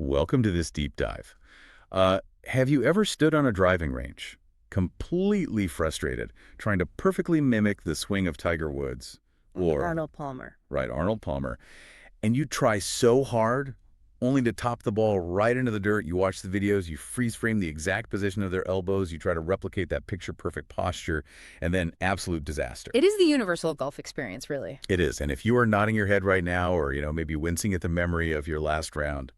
Welcome to this deep dive. Have you ever stood on a driving range, completely frustrated, trying to perfectly mimic the swing of Tiger Woods or, Arnold Palmer. right, Arnold Palmer, and you try so hard only to top the ball right into the dirt? You watch the videos, you freeze frame the exact position of their elbows, you try to replicate that picture-perfect posture, and then absolute disaster. It is the universal golf experience, really. It is, and if you are nodding your head right now or, maybe wincing at the memory of your last round,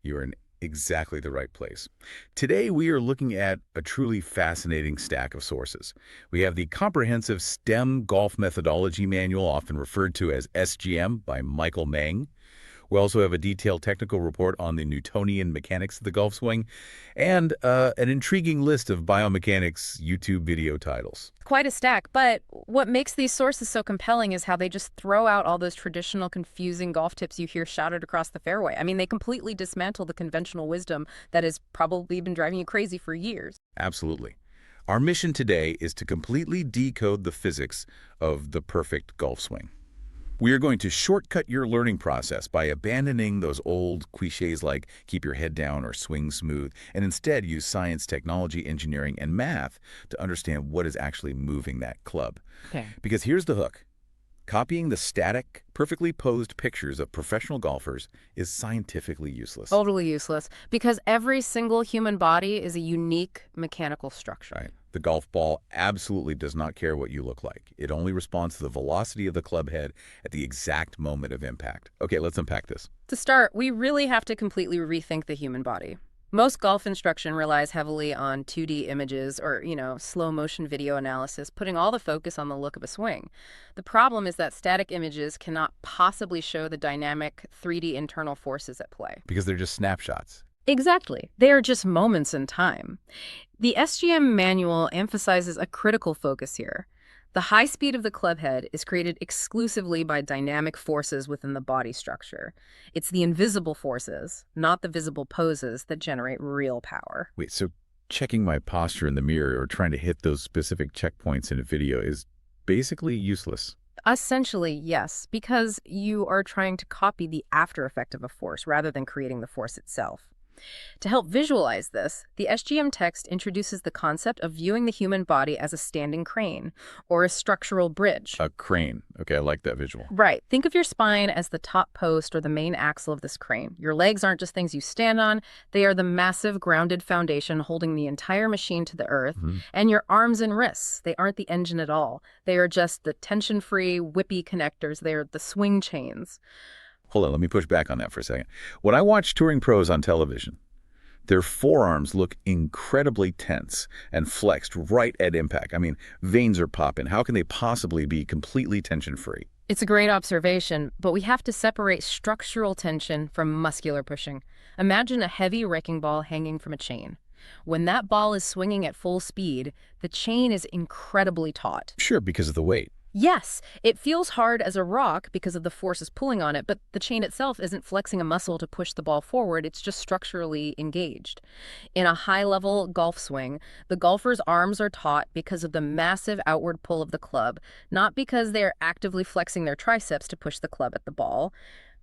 you are in exactly the right place. Today, we are looking at a truly fascinating stack of sources. We have the Comprehensive STEM Golf Methodology Manual, often referred to as SGM, by Michael Mang. We also have a detailed technical report on the Newtonian mechanics of the golf swing, and an intriguing list of biomechanics YouTube video titles. Quite a stack, but what makes these sources so compelling is how they just throw out all those traditional confusing golf tips you hear shouted across the fairway. I mean, they completely dismantle the conventional wisdom that has probably been driving you crazy for years. Absolutely. Our mission today is to completely decode the physics of the perfect golf swing. We are going to shortcut your learning process by abandoning those old cliches like keep your head down or swing smooth, and instead use science, technology, engineering, and math to understand what is actually moving that club. Okay. Because here's the hook. Copying the static, perfectly posed pictures of professional golfers is scientifically useless. Totally useless, because every single human body is a unique mechanical structure. Right. The golf ball absolutely does not care what you look like. It only responds to the velocity of the club head at the exact moment of impact. Okay, let's unpack this. To start, we really have to completely rethink the human body. Most golf instruction relies heavily on 2D images or, slow motion video analysis, putting all the focus on the look of a swing. The problem is that static images cannot possibly show the dynamic 3D internal forces at play. Because they're just snapshots. Exactly. They are just moments in time. The SGM manual emphasizes a critical focus here. The high speed of the club head is created exclusively by dynamic forces within the body structure. It's the invisible forces, not the visible poses, that generate real power. Wait, so checking my posture in the mirror or trying to hit those specific checkpoints in a video is basically useless. Essentially, yes, because you are trying to copy the after effect of a force rather than creating the force itself. To help visualize this, the SGM text introduces the concept of viewing the human body as a standing crane or a structural bridge. A crane. Okay, I like that visual. Right. Think of your spine as the top post or the main axle of this crane. Your legs aren't just things you stand on. They are the massive grounded foundation holding the entire machine to the earth. And your arms and wrists, they aren't the engine at all. They are just the tension-free, whippy connectors. They are the swing chains. Hold on, let me push back on that for a second. When I watch touring pros on television, their forearms look incredibly tense and flexed right at impact. I mean, veins are popping. How can they possibly be completely tension-free? It's a great observation, but we have to separate structural tension from muscular pushing. Imagine a heavy wrecking ball hanging from a chain. When that ball is swinging at full speed, the chain is incredibly taut. Sure, because of the weight. Yes, it feels hard as a rock because of the forces pulling on it, but the chain itself isn't flexing a muscle to push the ball forward. It's just structurally engaged. In a high-level golf swing, the golfer's arms are taut because of the massive outward pull of the club, not because they are actively flexing their triceps to push the club at the ball.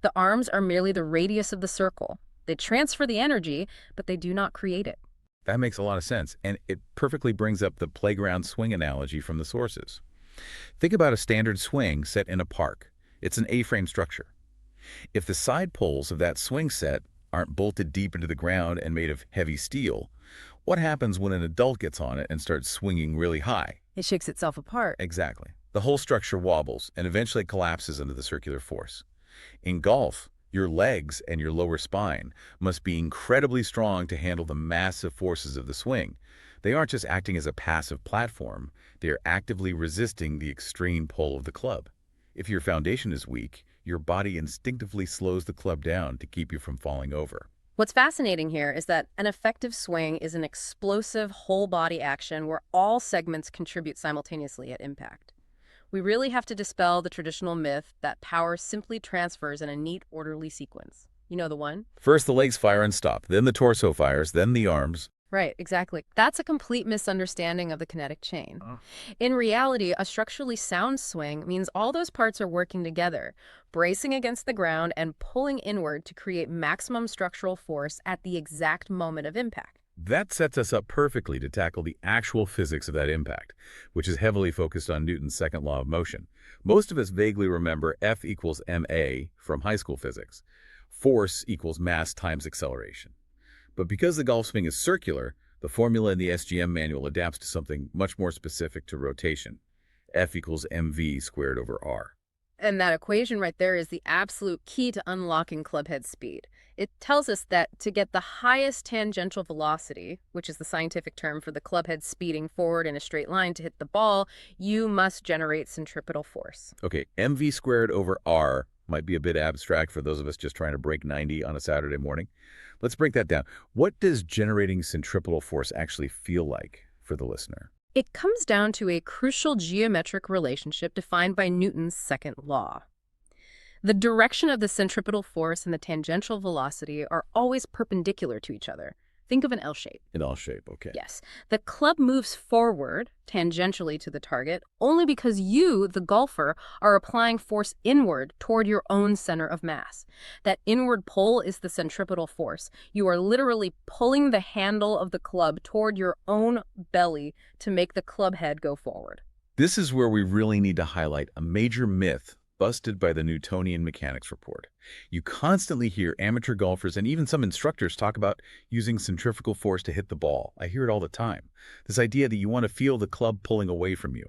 The arms are merely the radius of the circle. They transfer the energy, but they do not create it. That makes a lot of sense, and it perfectly brings up the playground swing analogy from the sources. Think about a standard swing set in a park. It's an A-frame structure. If the side poles of that swing set aren't bolted deep into the ground and made of heavy steel, what happens when an adult gets on it and starts swinging really high? It shakes itself apart. Exactly. The whole structure wobbles and eventually collapses under the circular force. In golf, your legs and your lower spine must be incredibly strong to handle the massive forces of the swing. They aren't just acting as a passive platform, they are actively resisting the extreme pull of the club. If your foundation is weak, your body instinctively slows the club down to keep you from falling over. What's fascinating here is that an effective swing is an explosive whole-body action where all segments contribute simultaneously at impact. We really have to dispel the traditional myth that power simply transfers in a neat, orderly sequence. You know the one? First the legs fire and stop, then the torso fires, then the arms. Right, exactly. That's a complete misunderstanding of the kinetic chain. In reality, a structurally sound swing means all those parts are working together, bracing against the ground and pulling inward to create maximum structural force at the exact moment of impact. That sets us up perfectly to tackle the actual physics of that impact, which is heavily focused on Newton's second law of motion. Most of us vaguely remember F equals ma from high school physics. Force equals mass times acceleration. But because the golf swing is circular, the formula in the SGM manual adapts to something much more specific to rotation. F equals mv squared over r. And that equation right there is the absolute key to unlocking clubhead speed. It tells us that to get the highest tangential velocity, which is the scientific term for the clubhead speeding forward in a straight line to hit the ball, you must generate centripetal force. Okay, mv squared over r might be a bit abstract for those of us just trying to break 90 on a Saturday morning. Let's break that down. What does generating centripetal force actually feel like for the listener? It comes down to a crucial geometric relationship defined by Newton's second law. The direction of the centripetal force and the tangential velocity are always perpendicular to each other. Think of an L shape. In L shape, okay. Yes. The club moves forward, tangentially to the target, only because you, the golfer, are applying force inward toward your own center of mass. That inward pull is the centripetal force. You are literally pulling the handle of the club toward your own belly to make the club head go forward. This is where we really need to highlight a major myth busted by the Newtonian mechanics report. You constantly hear amateur golfers and even some instructors talk about using centrifugal force to hit the ball. I hear it all the time. This idea that you want to feel the club pulling away from you.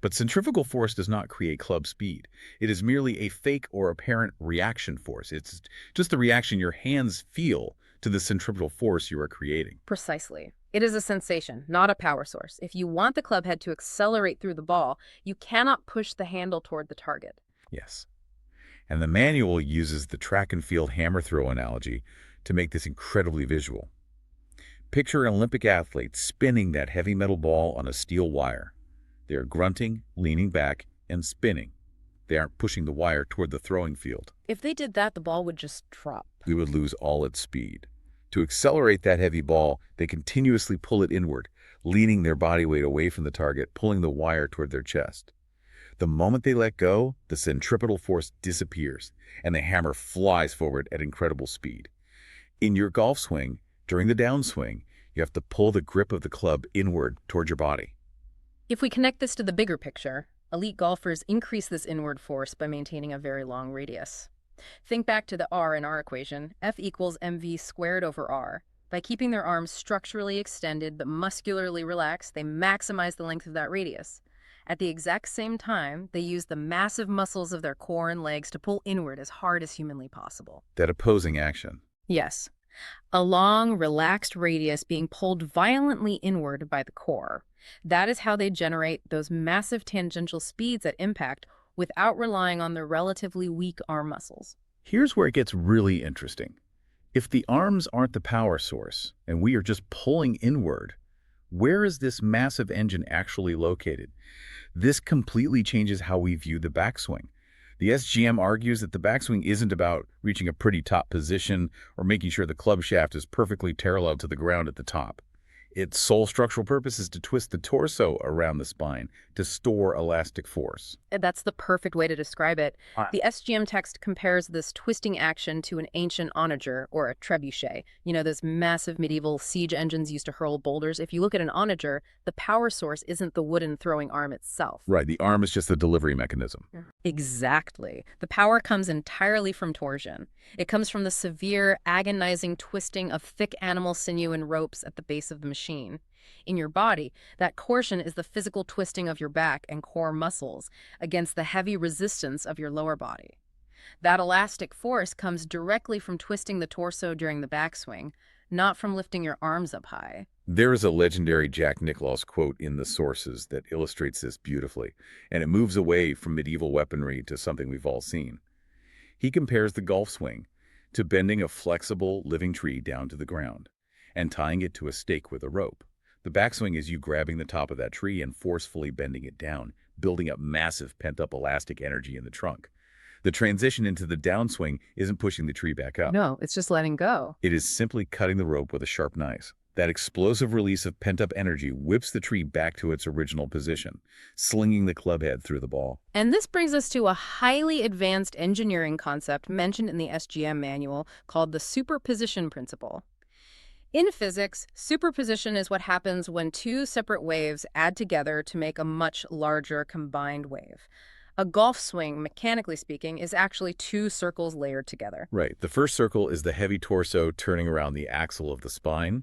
But centrifugal force does not create club speed. It is merely a fake or apparent reaction force. It's just the reaction your hands feel to the centripetal force you are creating. Precisely. It is a sensation, not a power source. If you want the club head to accelerate through the ball, you cannot push the handle toward the target. Yes. And the manual uses the track and field hammer throw analogy to make this incredibly visual. Picture an Olympic athlete spinning that heavy metal ball on a steel wire. They are grunting, leaning back, and spinning. They aren't pushing the wire toward the throwing field. If they did that, the ball would just drop. We would lose all its speed. To accelerate that heavy ball, they continuously pull it inward, leaning their body weight away from the target, pulling the wire toward their chest. The moment they let go, the centripetal force disappears, and the hammer flies forward at incredible speed. In your golf swing, during the downswing, you have to pull the grip of the club inward toward your body. If we connect this to the bigger picture, elite golfers increase this inward force by maintaining a very long radius. Think back to the R in our equation, F equals mv squared over r. By keeping their arms structurally extended but muscularly relaxed, they maximize the length of that radius. At the exact same time, they use the massive muscles of their core and legs to pull inward as hard as humanly possible. That opposing action. Yes, a long, relaxed radius being pulled violently inward by the core. That is how they generate those massive tangential speeds at impact without relying on their relatively weak arm muscles. Here's where it gets really interesting. If the arms aren't the power source, and we are just pulling inward, where is this massive engine actually located? This completely changes how we view the backswing. The SGM argues that the backswing isn't about reaching a pretty top position or making sure the club shaft is perfectly parallel to the ground at the top. Its sole structural purpose is to twist the torso around the spine to store elastic force. That's the perfect way to describe it. The SGM text compares this twisting action to an ancient onager or a trebuchet. You know, those massive medieval siege engines used to hurl boulders. If you look at an onager, the power source isn't the wooden throwing arm itself. Right, the arm is just the delivery mechanism. Exactly. The power comes entirely from torsion. It comes from the severe, agonizing twisting of thick animal sinew and ropes at the base of the machine. In your body, that torsion is the physical twisting of your back and core muscles against the heavy resistance of your lower body. That elastic force comes directly from twisting the torso during the backswing, not from lifting your arms up high. There is a legendary Jack Nicklaus quote in the sources that illustrates this beautifully, and it moves away from medieval weaponry to something we've all seen. He compares the golf swing to bending a flexible, living tree down to the ground and tying it to a stake with a rope. The backswing is you grabbing the top of that tree and forcefully bending it down, building up massive pent-up elastic energy in the trunk. The transition into the downswing isn't pushing the tree back up. No, it's just letting go. It is simply cutting the rope with a sharp knife. That explosive release of pent-up energy whips the tree back to its original position, slinging the club head through the ball. And this brings us to a highly advanced engineering concept mentioned in the SGM manual called the superposition principle. In physics, superposition is what happens when two separate waves add together to make a much larger combined wave. A golf swing, mechanically speaking, is actually two circles layered together. Right. The first circle is the heavy torso turning around the axle of the spine,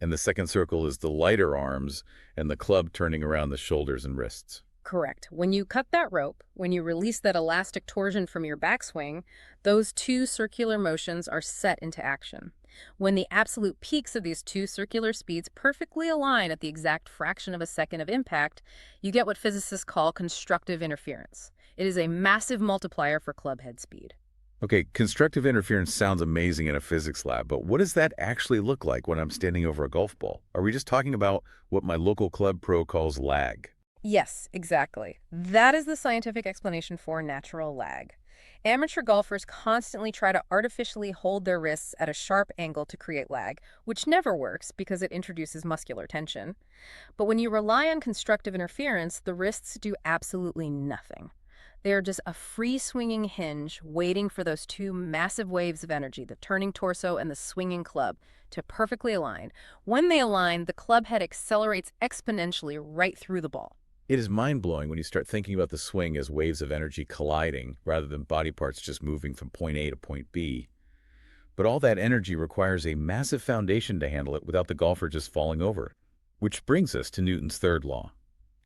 and the second circle is the lighter arms and the club turning around the shoulders and wrists. Correct. When you cut that rope, when you release that elastic torsion from your backswing, those two circular motions are set into action. When the absolute peaks of these two circular speeds perfectly align at the exact fraction of a second of impact, you get what physicists call constructive interference. It is a massive multiplier for club head speed. Okay, constructive interference sounds amazing in a physics lab, but what does that actually look like when I'm standing over a golf ball? Are we just talking about what my local club pro calls lag? Yes, exactly. That is the scientific explanation for natural lag. Amateur golfers constantly try to artificially hold their wrists at a sharp angle to create lag, which never works because it introduces muscular tension. But when you rely on constructive interference, the wrists do absolutely nothing. They are just a free-swinging hinge waiting for those two massive waves of energy, the turning torso and the swinging club, to perfectly align. When they align, the club head accelerates exponentially right through the ball. It is mind-blowing when you start thinking about the swing as waves of energy colliding rather than body parts just moving from point A to point B. But all that energy requires a massive foundation to handle it without the golfer just falling over. Which brings us to Newton's third law: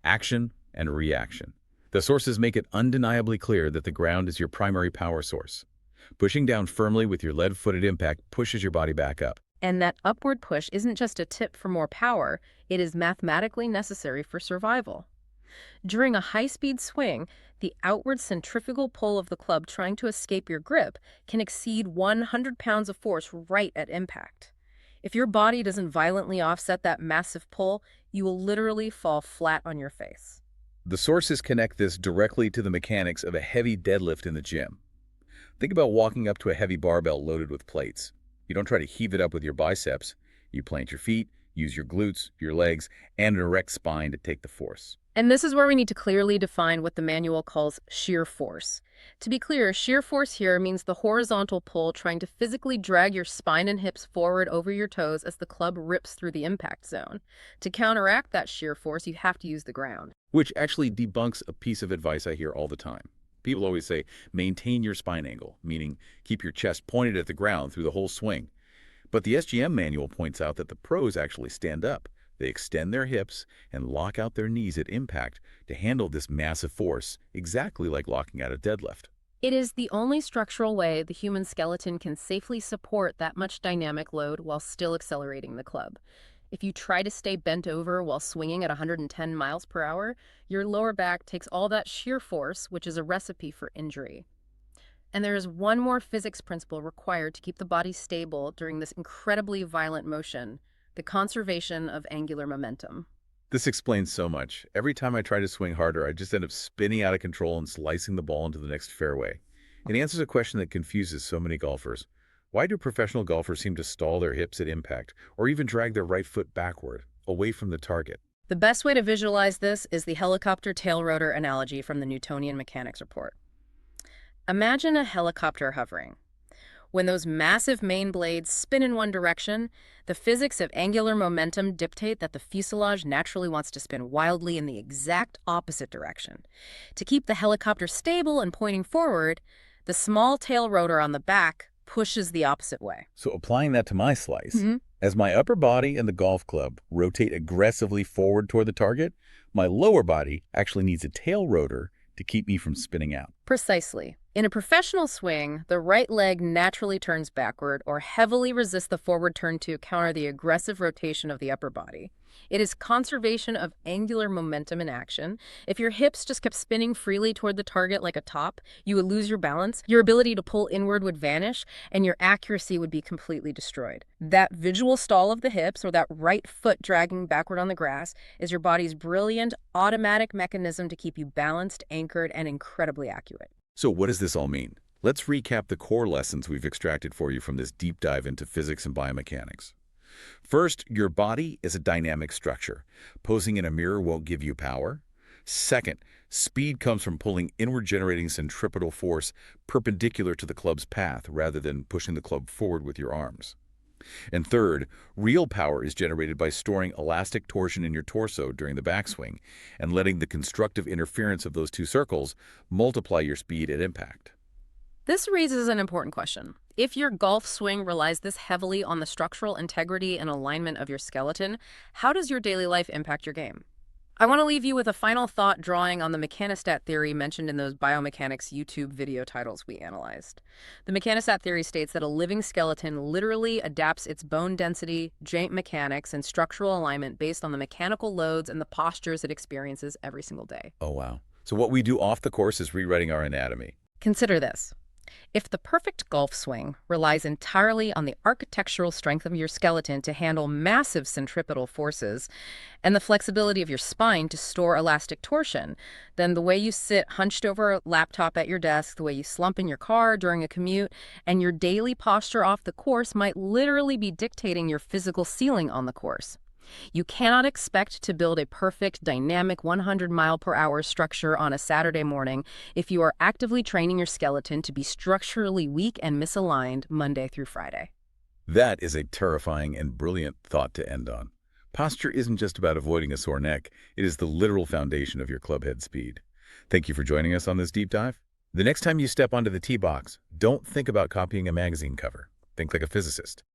action and reaction. The sources make it undeniably clear that the ground is your primary power source. Pushing down firmly with your lead-footed impact pushes your body back up. And that upward push isn't just a tip for more power, it is mathematically necessary for survival. During a high-speed swing, the outward centrifugal pull of the club trying to escape your grip can exceed 100 pounds of force right at impact. If your body doesn't violently offset that massive pull, you will literally fall flat on your face. The sources connect this directly to the mechanics of a heavy deadlift in the gym. Think about walking up to a heavy barbell loaded with plates. You don't try to heave it up with your biceps. You plant your feet, use your glutes, your legs, and an erect spine to take the force. And this is where we need to clearly define what the manual calls shear force. To be clear, shear force here means the horizontal pull trying to physically drag your spine and hips forward over your toes as the club rips through the impact zone. To counteract that shear force, you have to use the ground. Which actually debunks a piece of advice I hear all the time. People always say, maintain your spine angle, meaning keep your chest pointed at the ground through the whole swing. But the SGM manual points out that the pros actually stand up. They extend their hips and lock out their knees at impact to handle this massive force, exactly like locking out a deadlift. It is the only structural way the human skeleton can safely support that much dynamic load while still accelerating the club. If you try to stay bent over while swinging at 110 miles per hour, your lower back takes all that shear force, which is a recipe for injury. And there is one more physics principle required to keep the body stable during this incredibly violent motion: the conservation of angular momentum. This explains so much. Every time I try to swing harder, I just end up spinning out of control and slicing the ball into the next fairway. It answers a question that confuses so many golfers. Why do professional golfers seem to stall their hips at impact, or even drag their right foot backward, away from the target? The best way to visualize this is the helicopter tail rotor analogy from the Newtonian mechanics report. Imagine a helicopter hovering. When those massive main blades spin in one direction, the physics of angular momentum dictate that the fuselage naturally wants to spin wildly in the exact opposite direction. To keep the helicopter stable and pointing forward, the small tail rotor on the back pushes the opposite way. So applying that to my slice, as my upper body and the golf club rotate aggressively forward toward the target, my lower body actually needs a tail rotor to keep me from spinning out. Precisely. In a professional swing, the right leg naturally turns backward or heavily resists the forward turn to counter the aggressive rotation of the upper body. It is conservation of angular momentum in action. If your hips just kept spinning freely toward the target like a top, you would lose your balance, your ability to pull inward would vanish, and your accuracy would be completely destroyed. That visual stall of the hips, or that right foot dragging backward on the grass, is your body's brilliant, automatic mechanism to keep you balanced, anchored, and incredibly accurate. So what does this all mean? Let's recap the core lessons we've extracted for you from this deep dive into physics and biomechanics. First, your body is a dynamic structure. Posing in a mirror won't give you power. Second, speed comes from pulling inward-generating centripetal force perpendicular to the club's path rather than pushing the club forward with your arms. And third, real power is generated by storing elastic torsion in your torso during the backswing and letting the constructive interference of those two circles multiply your speed at impact. This raises an important question. If your golf swing relies this heavily on the structural integrity and alignment of your skeleton, how does your daily life impact your game? I want to leave you with a final thought drawing on the mechanistat theory mentioned in those biomechanics YouTube video titles we analyzed. The mechanistat theory states that a living skeleton literally adapts its bone density, joint mechanics, and structural alignment based on the mechanical loads and the postures it experiences every single day. Oh, wow. So what we do off the course is rewriting our anatomy. Consider this. If the perfect golf swing relies entirely on the architectural strength of your skeleton to handle massive centripetal forces and the flexibility of your spine to store elastic torsion, then the way you sit hunched over a laptop at your desk, the way you slump in your car during a commute, and your daily posture off the course might literally be dictating your physical ceiling on the course. You cannot expect to build a perfect, dynamic 100-mile-per-hour structure on a Saturday morning if you are actively training your skeleton to be structurally weak and misaligned Monday through Friday. That is a terrifying and brilliant thought to end on. Posture isn't just about avoiding a sore neck. It is the literal foundation of your clubhead speed. Thank you for joining us on this deep dive. The next time you step onto the tee box, don't think about copying a magazine cover. Think like a physicist.